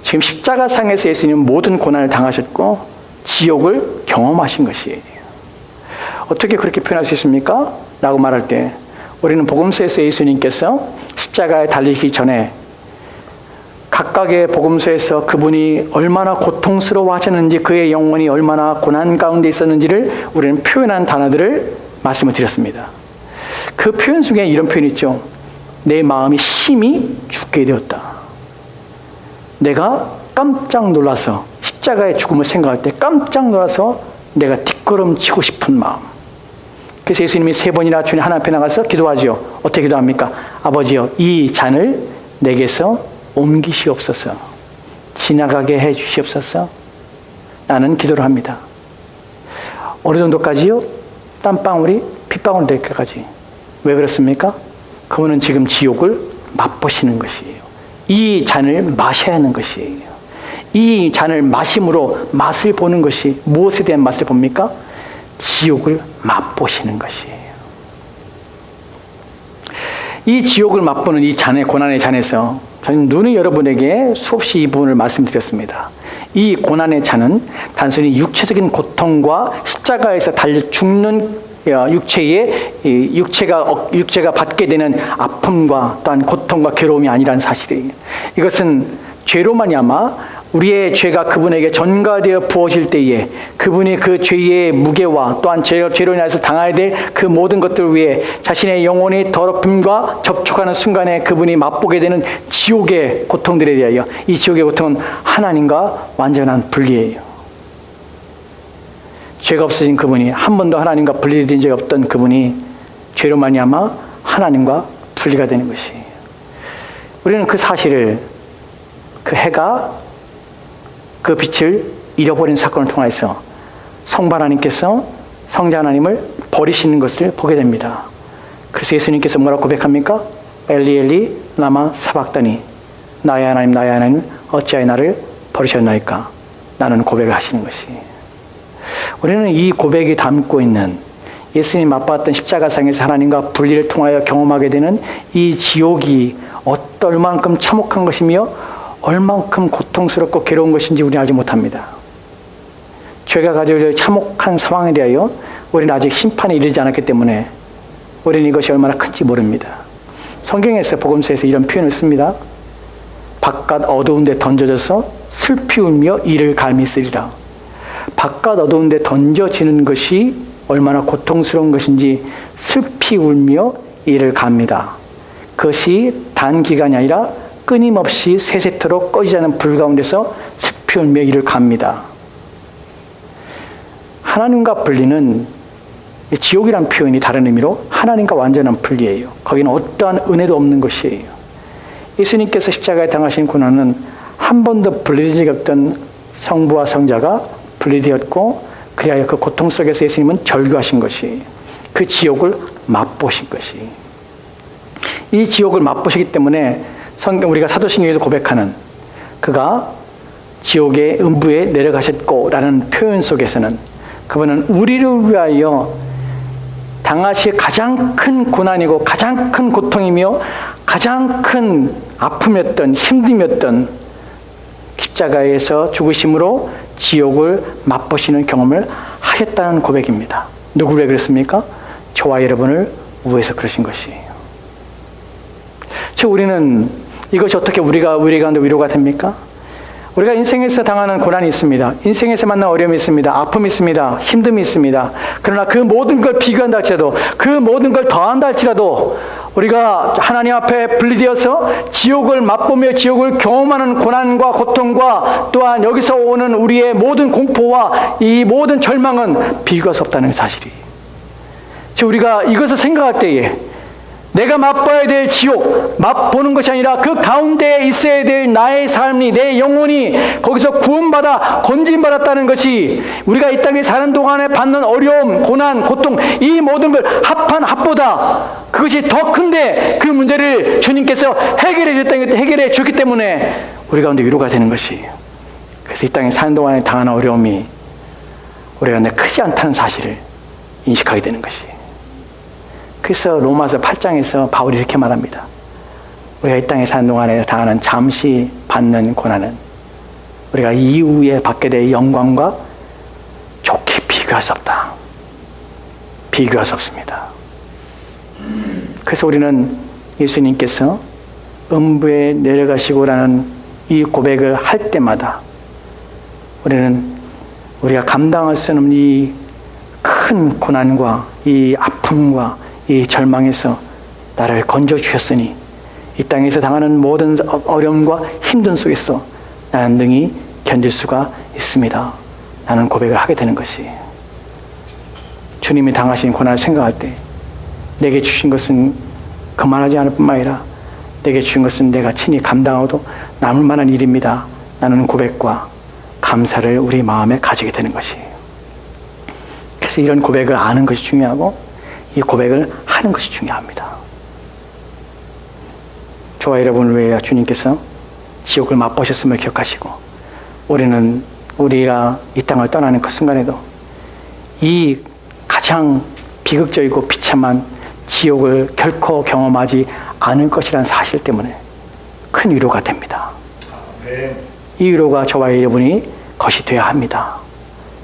지금 십자가상에서 예수님은 모든 고난을 당하셨고 지옥을 경험하신 것이에요. 어떻게 그렇게 표현할 수 있습니까? 라고 말할 때, 우리는 복음서에서 예수님께서 십자가에 달리기 전에 각각의 복음서에서 그분이 얼마나 고통스러워 하셨는지, 그의 영혼이 얼마나 고난 가운데 있었는지를 우리는 표현한 단어들을 말씀을 드렸습니다. 그 표현 중에 이런 표현이 있죠. 내 마음이 심히 죽게 되었다. 내가 깜짝 놀라서, 십자가의 죽음을 생각할 때 깜짝 놀라서 내가 뒷걸음치고 싶은 마음. 그래서 예수님이 3번이나 주님 하나님 앞에 나가서 기도하죠. 어떻게 기도합니까? 아버지여, 이 잔을 내게서 옮기시옵소서. 지나가게 해 주시옵소서. 나는 기도를 합니다. 어느 정도까지요? 땀방울이 핏방울 될 때까지. 왜 그렇습니까? 그분은 지금 지옥을 맛보시는 것이에요. 이 잔을 마셔야 하는 것이에요. 이 잔을 마심으로 맛을 보는 것이, 무엇에 대한 맛을 봅니까? 지옥을 맛보시는 것이에요. 이 지옥을 맛보는 이 잔의, 고난의 잔에서 저는 눈이 여러분에게 수없이 이 부분을 말씀드렸습니다. 이 고난의 잔은 단순히 육체적인 고통과 십자가에서 달려 죽는 육체가 받게 되는 아픔과 또한 고통과 괴로움이 아니라는 사실이에요. 이것은 죄로 말미암아 우리의 죄가 그분에게 전가되어 부어질 때에 그분이 그 죄의 무게와 또한 죄로 인해서 당해야 될 그 모든 것들을 위해 자신의 영혼이 더럽힘과 접촉하는 순간에 그분이 맛보게 되는 지옥의 고통들에 대하여, 이 지옥의 고통은 하나님과 완전한 분리예요. 죄가 없으신 그분이, 한 번도 하나님과 분리된 적이 없던 그분이 죄로 말미암아 하나님과 분리가 되는 것이에요. 우리는 그 사실을, 그 해가 그 빛을 잃어버린 사건을 통해서 성부 하나님께서 성자 하나님을 버리시는 것을 보게 됩니다. 그래서 예수님께서 뭐라고 고백합니까? 엘리 엘리 라마 사박다니, 나의 하나님 어찌하여 나를 버리셨나이까. 나는 고백을 하시는 것이에요. 우리는 이 고백이 담고 있는, 예수님 맛봤던 십자가상에서 하나님과 분리를 통하여 경험하게 되는 이 지옥이 얼만큼 참혹한 것이며 얼만큼 고통스럽고 괴로운 것인지 우리는 알지 못합니다. 죄가 가져올 참혹한 상황에 대하여 우리는 아직 심판에 이르지 않았기 때문에 우리는 이것이 얼마나 큰지 모릅니다. 성경에서, 복음서에서 이런 표현을 씁니다. 바깥 어두운 데 던져져서 슬피 울며 이를 갈미 쓰리라. 바깥 어두운 데 던져지는 것이 얼마나 고통스러운 것인지 슬피 울며 이를 갑니다. 그것이 단기간이 아니라 끊임없이 세세토록 꺼지지 않는 불 가운데서 숲이 울며 이를 갑니다. 하나님과 분리는 지옥이란 표현이 다른 의미로 하나님과 완전한 분리예요. 거기는 어떠한 은혜도 없는 것이에요. 예수님께서 십자가에 당하신 고난은 한 번도 분리된 적이 없던 성부와 성자가 분리되었고 그리하여 그 고통 속에서 예수님은 절규하신 것이 그 지옥을 맛보신 것이 이 지옥을 맛보시기 때문에 우리가 사도신경에서 고백하는 그가 지옥의 음부에 내려가셨고라는 표현 속에서는 그분은 우리를 위하여 당하실 가장 큰 고난이고 가장 큰 고통이며 가장 큰 아픔이었던 힘듦이었던 십자가에서 죽으심으로 지옥을 맛보시는 경험을 하셨다는 고백입니다. 누구를 그랬습니까? 저와 여러분을 위해서 그러신 것이에요. 즉 우리는 이것이 어떻게 우리 가운데 위로가 됩니까? 우리가 인생에서 당하는 고난이 있습니다. 인생에서 만난 어려움이 있습니다. 아픔이 있습니다. 힘듦이 있습니다. 그러나 그 모든 걸 비교한다 할지라도 그 모든 걸 더한다 할지라도 우리가 하나님 앞에 분리되어서 지옥을 맛보며 지옥을 경험하는 고난과 고통과 또한 여기서 오는 우리의 모든 공포와 이 모든 절망은 비교할 수 없다는 사실이. 즉 우리가 이것을 생각할 때에 내가 맛봐야 될 지옥, 맛보는 것이 아니라 그 가운데에 있어야 될 나의 삶이, 내 영혼이 거기서 구원받아 건진받았다는 것이 우리가 이 땅에 사는 동안에 받는 어려움, 고난, 고통 이 모든 걸 합한 합보다 그것이 더 큰데 그 문제를 주님께서 해결해 줬기 때문에 우리 가운데 위로가 되는 것이에요. 그래서 이 땅에 사는 동안에 당하는 어려움이 우리 가운데 크지 않다는 사실을 인식하게 되는 것이에요. 그래서 로마서 8장에서 바울이 이렇게 말합니다. 우리가 이 땅에 사는 동안에 당하는 잠시 받는 고난은 우리가 이후에 받게 될 영광과 좋게 비교할 수 없다. 비교할 수 없습니다. 그래서 우리는 예수님께서 음부에 내려가시고라는 이 고백을 할 때마다 우리는 우리가 감당할 수 없는 이 큰 고난과 이 아픔과 이 절망에서 나를 건져주셨으니 이 땅에서 당하는 모든 어려움과 힘든 속에서 나는 능히 견딜 수가 있습니다. 나는 고백을 하게 되는 것이 주님이 당하신 고난을 생각할 때 내게 주신 것은 그만하지 않을 뿐만 아니라 내게 주신 것은 내가 친히 감당하고도 남을 만한 일입니다. 나는 고백과 감사를 우리 마음에 가지게 되는 것이에요. 그래서 이런 고백을 아는 것이 중요하고 이 고백을 하는 것이 중요합니다. 저와 여러분을 위해 주님께서 지옥을 맛보셨음을 기억하시고 우리가 이 땅을 떠나는 그 순간에도 이 가장 비극적이고 비참한 지옥을 결코 경험하지 않을 것이라는 사실 때문에 큰 위로가 됩니다. 이 위로가 저와 여러분이 것이 되어야 합니다.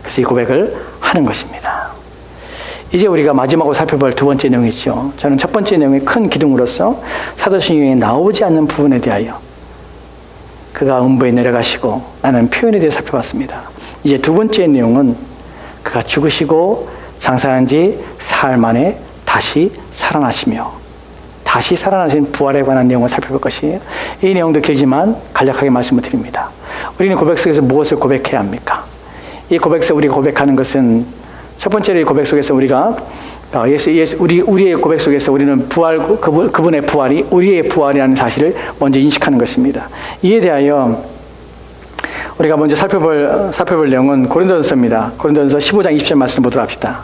그래서 이 고백을 하는 것입니다. 이제 우리가 마지막으로 살펴볼 두 번째 내용이죠. 저는 첫 번째 내용의 큰 기둥으로서 사도신경에 나오지 않는 부분에 대하여 그가 음부에 내려가시고 라는 표현에 대해 살펴봤습니다. 이제 두 번째 내용은 그가 죽으시고 장사한 지 사흘 만에 다시 살아나시며 다시 살아나신 부활에 관한 내용을 살펴볼 것이에요. 이 내용도 길지만 간략하게 말씀을 드립니다. 우리는 고백 속에서 무엇을 고백해야 합니까? 이 고백 속에서 우리가 고백하는 것은 첫 번째로 이 고백 속에서 우리가 우리의 고백 속에서 우리는 그분의 부활이 우리의 부활이라는 사실을 먼저 인식하는 것입니다. 이에 대하여 우리가 먼저 살펴볼 내용은 고린도전서입니다. 고린도전서 15장 20절 말씀 보도록 합시다.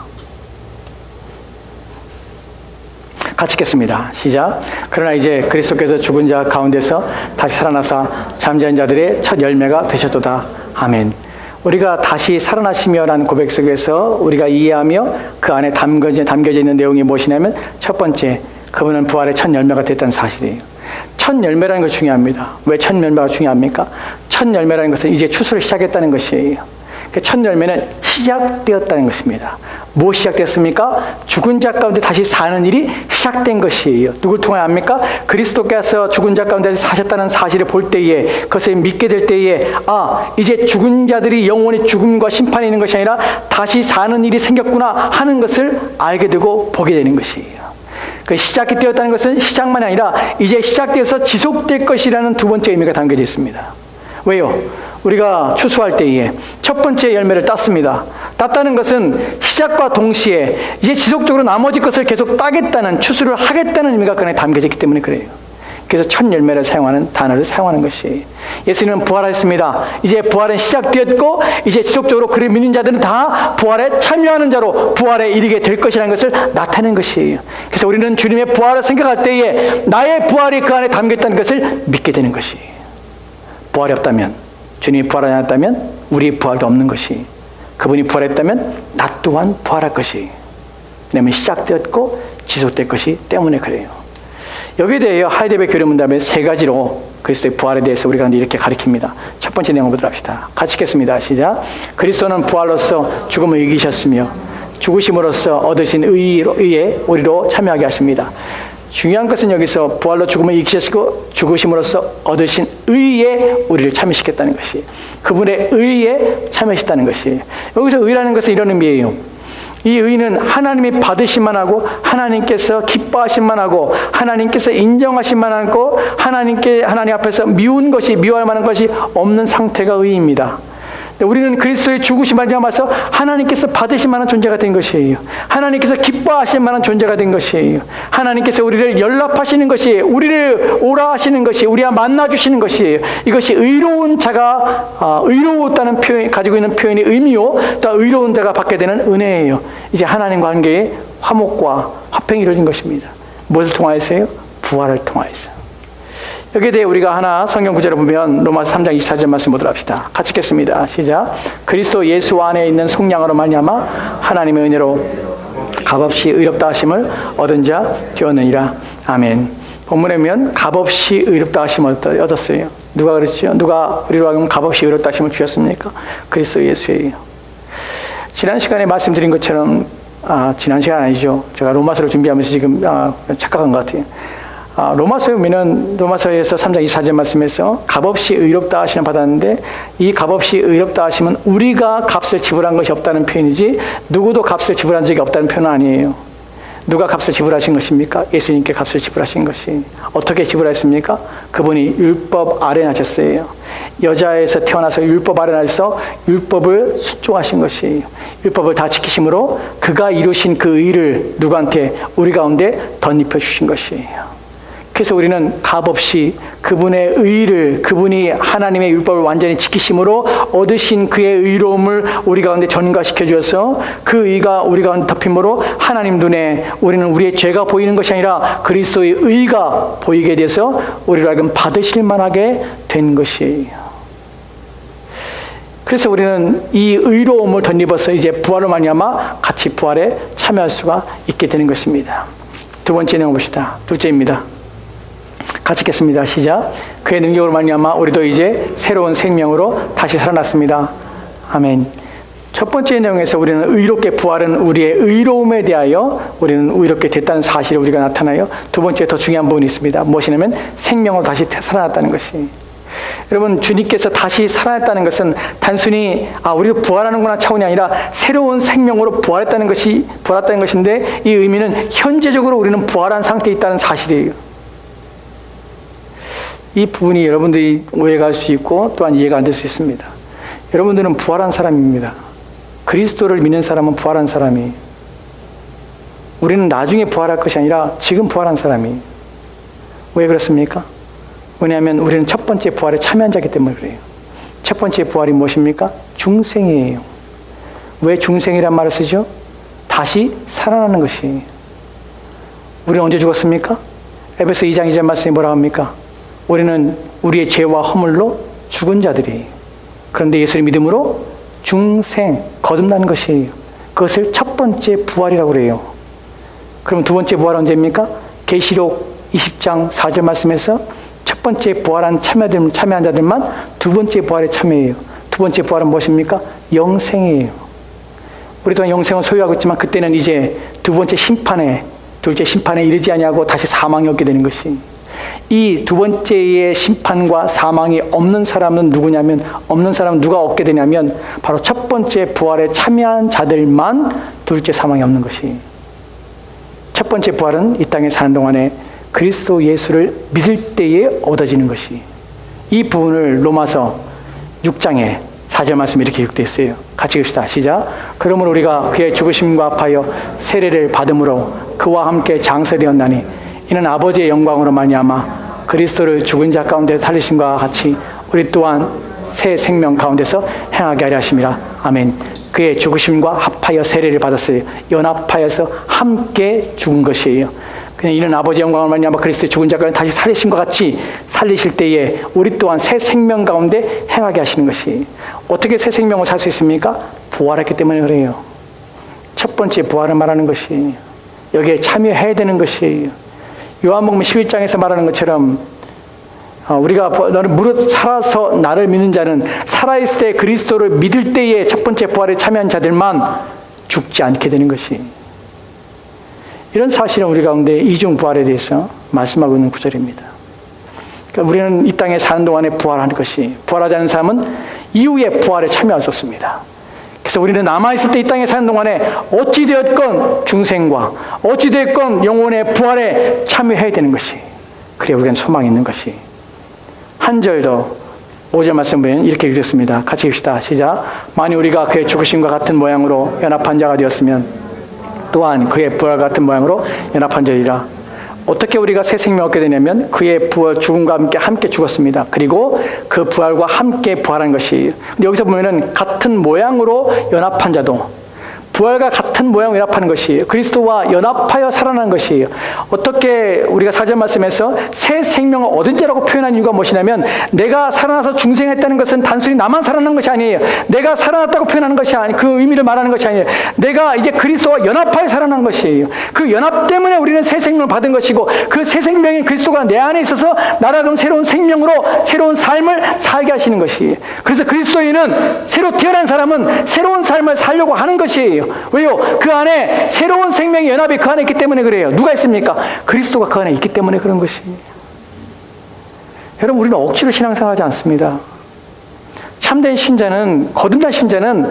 같이 읽겠습니다. 시작. 그러나 이제 그리스도께서 죽은 자 가운데서 다시 살아나사 잠자는 자들의 첫 열매가 되셨도다. 아멘. 우리가 다시 살아나시며라는 고백 속에서 우리가 이해하며 그 안에 담겨져 있는 내용이 무엇이냐면 첫 번째, 그분은 부활의 첫 열매가 됐다는 사실이에요. 첫 열매라는 것이 중요합니다. 왜 첫 열매가 중요합니까? 첫 열매라는 것은 이제 추수를 시작했다는 것이에요. 첫 열매는 시작되었다는 것입니다. 무엇이 시작됐습니까? 죽은 자 가운데 다시 사는 일이 시작된 것이에요. 누굴 통하여 합니까? 그리스도께서 죽은 자 가운데 사셨다는 사실을 볼 때에, 그것을 믿게 될 때에, 이제 죽은 자들이 영원히 죽음과 심판이 있는 것이 아니라 다시 사는 일이 생겼구나 하는 것을 알게 되고 보게 되는 것이에요. 그 시작이 되었다는 것은 시작만이 아니라 이제 시작되어서 지속될 것이라는 두 번째 의미가 담겨져 있습니다. 왜요? 우리가 추수할 때에 첫 번째 열매를 땄습니다. 땄다는 것은 시작과 동시에 이제 지속적으로 나머지 것을 계속 따겠다는, 추수를 하겠다는 의미가 그 안에 담겨져 있기 때문에 그래요. 그래서 첫 열매를 사용하는 단어를 사용하는 것이, 예수님은 부활하셨습니다. 이제 부활은 시작되었고 이제 지속적으로 그를 믿는 자들은 다 부활에 참여하는 자로 부활에 이르게 될 것이라는 것을 나타내는 것이에요. 그래서 우리는 주님의 부활을 생각할 때에 나의 부활이 그 안에 담겨있다는 것을 믿게 되는 것이에요. 부활이 없다면, 주님이 부활하지 않았다면 우리의 부활도 없는 것이, 그분이 부활했다면 나 또한 부활할 것이, 왜냐하면 시작되었고 지속될 것이 때문에 그래요. 여기에 대해 하이델베르 교리문답의 세 가지로 그리스도의 부활에 대해서 우리가 이렇게 가르칩니다. 첫 번째 내용을 보도록 합시다. 같이 읽겠습니다. 시작. 그리스도는 부활로서 죽음을 이기셨으며 죽으심으로써 얻으신 의에 우리로 참여하게 하십니다. 중요한 것은 여기서 부활로 죽음을 이기셨고 죽으심으로써 얻으신 의에 우리를 참여시켰다는 것이, 그분의 의에 참여시켰다는 것이, 여기서 의라는 것은 이런 의미예요. 이 의는 하나님이 받으실만 하고 하나님께서 기뻐하실만 하고 하나님께서 인정하실만 하고 하나님 앞에서 미워할 만한 것이 없는 상태가 의입니다. 우리는 그리스도의 죽으심 말미암아서 하나님께서 받으실 만한 존재가 된 것이에요. 하나님께서 기뻐하실 만한 존재가 된 것이에요. 하나님께서 우리를 연락하시는 것이에요. 우리를 오라 하시는 것이에요. 우리와 만나주시는 것이에요. 이것이 의로운 자가 의로웠다는 표현, 가지고 있는 표현이 의미요, 또 의로운 자가 받게 되는 은혜예요. 이제 하나님과 관계의 화목과 화평이 이루어진 것입니다. 무엇을 통하여서요? 부활을 통하여서. 여기에 대해 우리가 하나 성경 구절을 보면 로마서 3장 24절 말씀 보도록 합시다. 같이 읽겠습니다. 시작. 그리스도 예수 안에 있는 속량으로 말미암아 하나님의 은혜로 값없이 의롭다 하심을 얻은 자 되었느니라. 아멘. 본문에 보면 값없이 의롭다 하심을 얻었어요. 누가 그랬죠? 누가 우리로 하여금 값없이 의롭다 하심을 주셨습니까? 그리스도 예수예요. 지난 시간에 말씀드린 것처럼, 지난 시간 아니죠. 제가 로마서를 준비하면서 지금 착각한 것 같아요. 로마서에 보면은 로마서에서 3장 24절 말씀에서 값없이 의롭다 하심을 받았는데, 이 값없이 의롭다 하심은 우리가 값을 지불한 것이 없다는 표현이지 누구도 값을 지불한 적이 없다는 표현은 아니에요. 누가 값을 지불하신 것입니까? 예수님께 값을 지불하신 것이. 어떻게 지불했습니까? 그분이 율법 아래 나셨어요. 여자에서 태어나서 율법 아래 나셔서 율법을 순종하신 것이에요. 율법을 다 지키심으로 그가 이루신 그 의를 누구한테? 우리 가운데 덧입혀 주신 것이에요. 그래서 우리는 값없이 그분의 의를, 그분이 하나님의 율법을 완전히 지키심으로 얻으신 그의 의로움을 우리 가운데 전가시켜 주어서 그 의가 우리 가운데 덮임으로 하나님 눈에 우리는 우리의 죄가 보이는 것이 아니라 그리스도의 의가 보이게 돼서 우리를 하여금 받으실 만하게 된 것이에요. 그래서 우리는 이 의로움을 덧입어서 이제 부활을 말미암아 같이 부활에 참여할 수가 있게 되는 것입니다. 두 번째 내용 봅시다. 둘째입니다. 같이 읽겠습니다. 시작. 그의 능력으로 말미암아 우리도 이제 새로운 생명으로 다시 살아났습니다. 아멘. 첫 번째 내용에서 우리는 의롭게, 부활은 우리의 의로움에 대하여 우리는 의롭게 됐다는 사실을 우리가 나타나요. 두 번째 더 중요한 부분이 있습니다. 무엇이냐면 생명으로 다시 살아났다는 것이. 여러분, 주님께서 다시 살아났다는 것은 단순히 우리가 부활하는구나 차원이 아니라 새로운 생명으로 부활했다는 것인데, 이 의미는 현재적으로 우리는 부활한 상태에 있다는 사실이에요. 이 부분이 여러분들이 오해가 할 수 있고 또한 이해가 안 될 수 있습니다. 여러분들은 부활한 사람입니다. 그리스도를 믿는 사람은 부활한 사람이. 우리는 나중에 부활할 것이 아니라 지금 부활한 사람이. 왜 그렇습니까? 왜냐하면 우리는 첫 번째 부활에 참여한 자이기 때문에 그래요. 첫 번째 부활이 무엇입니까? 중생이에요. 왜 중생이란 말을 쓰죠? 다시 살아나는 것이에요. 우리는 언제 죽었습니까? 에베소 2장 2절 말씀이 뭐라고 합니까? 우리는 우리의 죄와 허물로 죽은 자들이에요. 그런데 예수를 믿음으로 중생, 거듭나는 것이에요. 그것을 첫 번째 부활이라고 그래요. 그럼 두 번째 부활은 언제입니까? 계시록 20장 4절 말씀에서 첫 번째 부활한 참여한 자들만 두 번째 부활에 참여해요. 두 번째 부활은 무엇입니까? 영생이에요. 우리 또한 영생을 소유하고 있지만 그때는 이제 두 번째 심판에, 둘째 심판에 이르지 아니하고 다시 사망이 없게 되는 것이. 이 두 번째의 심판과 사망이 없는 사람은 누구냐면, 없는 사람은 누가 얻게 되냐면 바로 첫 번째 부활에 참여한 자들만 둘째 사망이 없는 것이. 첫 번째 부활은 이 땅에 사는 동안에 그리스도 예수를 믿을 때에 얻어지는 것이, 이 부분을 로마서 6장에 4절 말씀에 이렇게 기록되어 있어요. 같이 읽읍시다. 시작. 그러므로 우리가 그의 죽으심과 합하여 세례를 받음으로 그와 함께 장세되었나니 이는 아버지의 영광으로 말미암아 그리스도를 죽은 자 가운데 살리심과 같이 우리 또한 새 생명 가운데서 행하게 하려 하심이라. 아멘. 그의 죽으심과 합하여 세례를 받았어요. 연합하여서 함께 죽은 것이에요. 그냥 이는 아버지의 영광을 말미암아 그리스도의 죽은 자 가운데 다시 살리심과 같이 살리실 때에 우리 또한 새 생명 가운데 행하게 하시는 것이. 어떻게 새 생명을 살 수 있습니까? 부활했기 때문에 그래요. 첫 번째 부활을 말하는 것이, 여기에 참여해야 되는 것이에요. 요한복음 11장에서 말하는 것처럼 우리가 너는 무릇 살아서 나를 믿는 자는 살아있을 때 그리스도를 믿을 때에 첫 번째 부활에 참여한 자들만 죽지 않게 되는 것이, 이런 사실은 우리 가운데 이중 부활에 대해서 말씀하고 있는 구절입니다. 그러니까 우리는 이 땅에 사는 동안에 부활하는 것이, 부활하지 않은 사람은 이후에 부활에 참여할 수 없습니다. 그래서 우리는 남아있을 때 이 땅에 사는 동안에 어찌되었건 중생과 어찌되었건 영혼의 부활에 참여해야 되는 것이, 그래야 우리는 소망이 있는 것이. 한 절 더 5절 말씀 보면 이렇게 읽었습니다. 같이 읽읍시다. 시작. 만일 우리가 그의 죽으심과 같은 모양으로 연합한 자가 되었으면 또한 그의 부활 같은 모양으로 연합한 자리라. 어떻게 우리가 새 생명 얻게 되냐면 그의 부활, 죽음과 함께 죽었습니다. 그리고 그 부활과 함께 부활한 것이, 여기서 보면은 같은 모양으로 연합한 자도, 부활과 같은 모양으로 연합하는 것이, 그리스도와 연합하여 살아난 것이에요. 어떻게 우리가 사전 말씀에서 새 생명을 얻은 자라고 표현한 이유가 무엇이냐면, 내가 살아나서 중생했다는 것은 단순히 나만 살아난 것이 아니에요. 내가 살아났다고 표현하는 것이 아니, 그 의미를 말하는 것이 아니에요. 내가 이제 그리스도와 연합하여 살아난 것이에요. 그 연합 때문에 우리는 새 생명을 받은 것이고, 그 새 생명인 그리스도가 내 안에 있어서 나라금 새로운 생명으로 새로운 삶을 살게 하시는 것이에요. 그래서 그리스도인은, 새로 태어난 사람은 새로운 삶을 살려고 하는 것이에요. 왜요? 그 안에 새로운 생명의 연합이 그 안에 있기 때문에 그래요. 누가 있습니까? 그리스도가 그 안에 있기 때문에 그런 것이에요. 여러분, 우리는 억지로 신앙생활하지 않습니다. 참된 신자는, 거듭난 신자는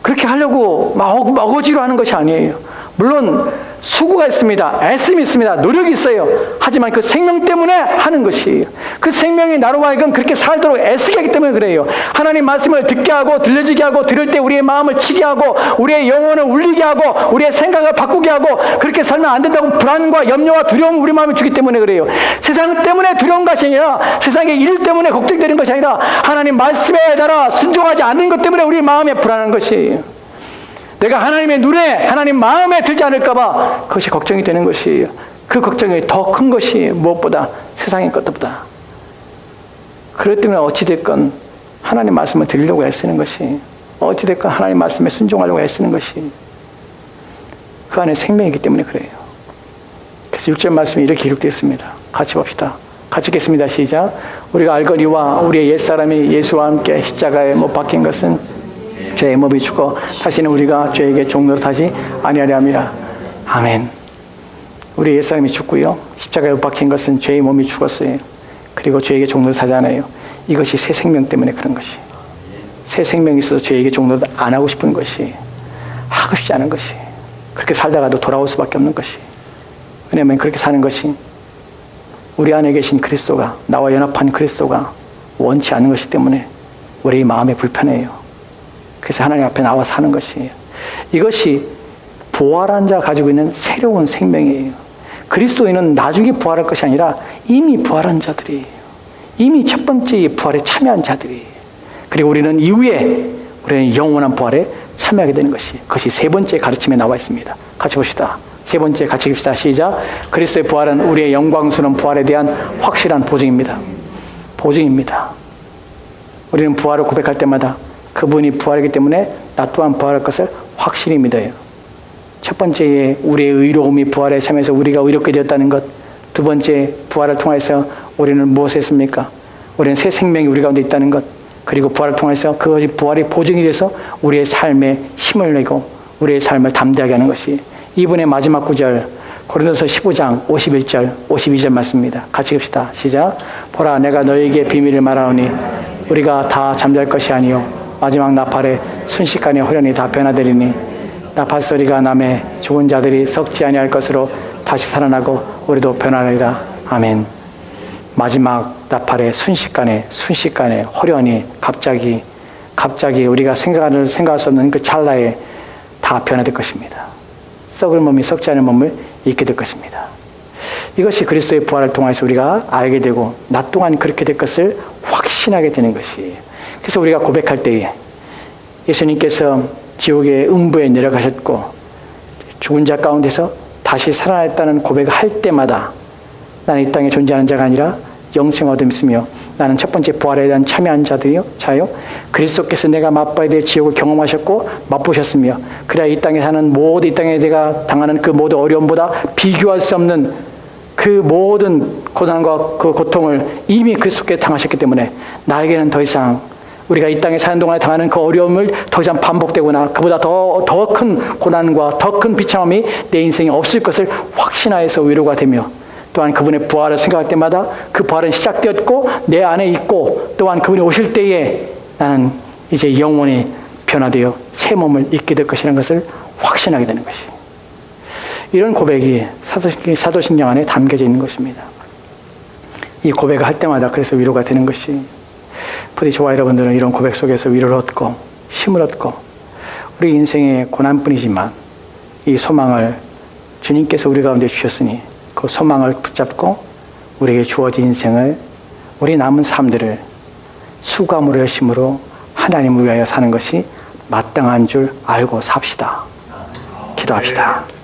그렇게 하려고 어거지로 하는 것이 아니에요. 물론 수고가 있습니다. 애씀이 있습니다. 노력이 있어요. 하지만 그 생명 때문에 하는 것이에요. 그 생명이 나로 하여금 그렇게 살도록 애쓰게 하기 때문에 그래요. 하나님 말씀을 듣게 하고 들려지게 하고, 들을 때 우리의 마음을 치게 하고, 우리의 영혼을 울리게 하고, 우리의 생각을 바꾸게 하고, 그렇게 살면 안 된다고 불안과 염려와 두려움을 우리 마음에 주기 때문에 그래요. 세상 때문에 두려운 것이 아니라, 세상의 일 때문에 걱정되는 것이 아니라, 하나님 말씀에 따라 순종하지 않는 것 때문에 우리 마음에 불안한 것이에요. 내가 하나님의 눈에, 하나님 마음에 들지 않을까봐 그것이 걱정이 되는 것이에요. 그 걱정이 더 큰 것이 무엇보다 세상의 것보다. 그렇기 때문에 어찌됐건 하나님 말씀을 드리려고 애쓰는 것이, 어찌됐건 하나님 말씀에 순종하려고 애쓰는 것이 그 안에 생명이기 때문에 그래요. 그래서 6절 말씀이 이렇게 기록되어 있습니다. 같이 봅시다. 같이 읽겠습니다. 시작. 우리가 알거니와 우리의 옛사람이 예수와 함께 십자가에 못 박힌 것은 죄의 몸이 죽어 다시는 우리가 죄에게 종노릇 하지 아니하려 함이라. 아멘. 우리 옛사람이 죽고요, 십자가에 못 박힌 것은 죄의 몸이 죽었어요. 그리고 죄에게 종노릇 하지 않아요. 이것이 새 생명 때문에 그런 것이. 새 생명이 있어서 죄에게 종노릇 안 하고 싶은 것이, 하고 싶지 않은 것이, 그렇게 살다가도 돌아올 수밖에 없는 것이. 왜냐하면 그렇게 사는 것이 우리 안에 계신 그리스도가, 나와 연합한 그리스도가 원치 않는 것이기 때문에 우리 마음에 불편해요. 그래서 하나님 앞에 나와 사는 것이에요. 이것이 부활한 자 가지고 있는 새로운 생명이에요. 그리스도인은 나중에 부활할 것이 아니라 이미 부활한 자들이에요. 이미 첫 번째 부활에 참여한 자들이에요. 그리고 우리는 이후에 우리는 영원한 부활에 참여하게 되는 것이, 그것이 세 번째 가르침에 나와 있습니다. 같이 봅시다. 세 번째 같이 읽읍시다. 시작. 그리스도의 부활은 우리의 영광스러운 부활에 대한 확실한 보증입니다. 보증입니다. 우리는 부활을 고백할 때마다 그분이 부활이기 때문에 나 또한 부활할 것을 확실히 믿어요. 첫 번째, 우리의 의로움이 부활에 참여해서 우리가 의롭게 되었다는 것. 두 번째, 부활을 통해서 우리는 무엇을 했습니까? 우리는 새 생명이 우리 가운데 있다는 것. 그리고 부활을 통해서 그것이 부활이 보증이 돼서 우리의 삶에 힘을 내고 우리의 삶을 담대하게 하는 것이. 이분의 마지막 구절, 고린도서 15장 51절 52절 말씀입니다. 같이 읽읍시다. 시작. 보라, 내가 너에게 비밀을 말하오니 우리가 다 잠잘 것이 아니요 마지막 나팔에 순식간에 호련히 다 변화되리니 나팔소리가 남에 죽은 자들이 썩지 아니할 것으로 다시 살아나고 우리도 변하리라. 아멘. 마지막 나팔의 순식간에 호련히 갑자기 우리가 생각할 수 없는 그 찰나에 다 변화될 것입니다. 썩을 몸이 썩지 않은 몸을 입게 될 것입니다. 이것이 그리스도의 부활을 통해서 우리가 알게 되고 나 또한 그렇게 될 것을 확신하게 되는 것이에요. 그래서 우리가 고백할 때에 예수님께서 지옥의 음부에 내려가셨고 죽은 자 가운데서 다시 살아났다는 고백을 할 때마다 나는 이 땅에 존재하는 자가 아니라 영생 얻음 있으며 나는 첫 번째 부활에 대한 참여한 자요 그리스도께서 내가 맛봐야 될 지옥을 경험하셨고 맛보셨으며 그래야 이 땅에 사는 이 땅에 내가 당하는 그 모든 어려움보다 비교할 수 없는 그 모든 고난과 그 고통을 이미 그리스도께 당하셨기 때문에 나에게는 더 이상 우리가 이 땅에 사는 동안에 당하는 그 어려움을 더 이상 반복되거나 그보다 더 큰 고난과 더 큰 비참함이 내 인생에 없을 것을 확신하여서 위로가 되며 또한 그분의 부활을 생각할 때마다 그 부활은 시작되었고 내 안에 있고 또한 그분이 오실 때에 나는 이제 영원히 변화되어 새 몸을 입게 될 것이라는 것을 확신하게 되는 것이에요. 이런 고백이 사도신경 안에 담겨져 있는 것입니다. 이 고백을 할 때마다 그래서 위로가 되는 것이 부디 저와 여러분들은 이런 고백 속에서 위로를 얻고 힘을 얻고 우리 인생의 고난뿐이지만 이 소망을 주님께서 우리 가운데 주셨으니 그 소망을 붙잡고 우리에게 주어진 인생을 우리 남은 삶들을 수고함으로 열심으로 하나님을 위하여 사는 것이 마땅한 줄 알고 삽시다. 기도합시다.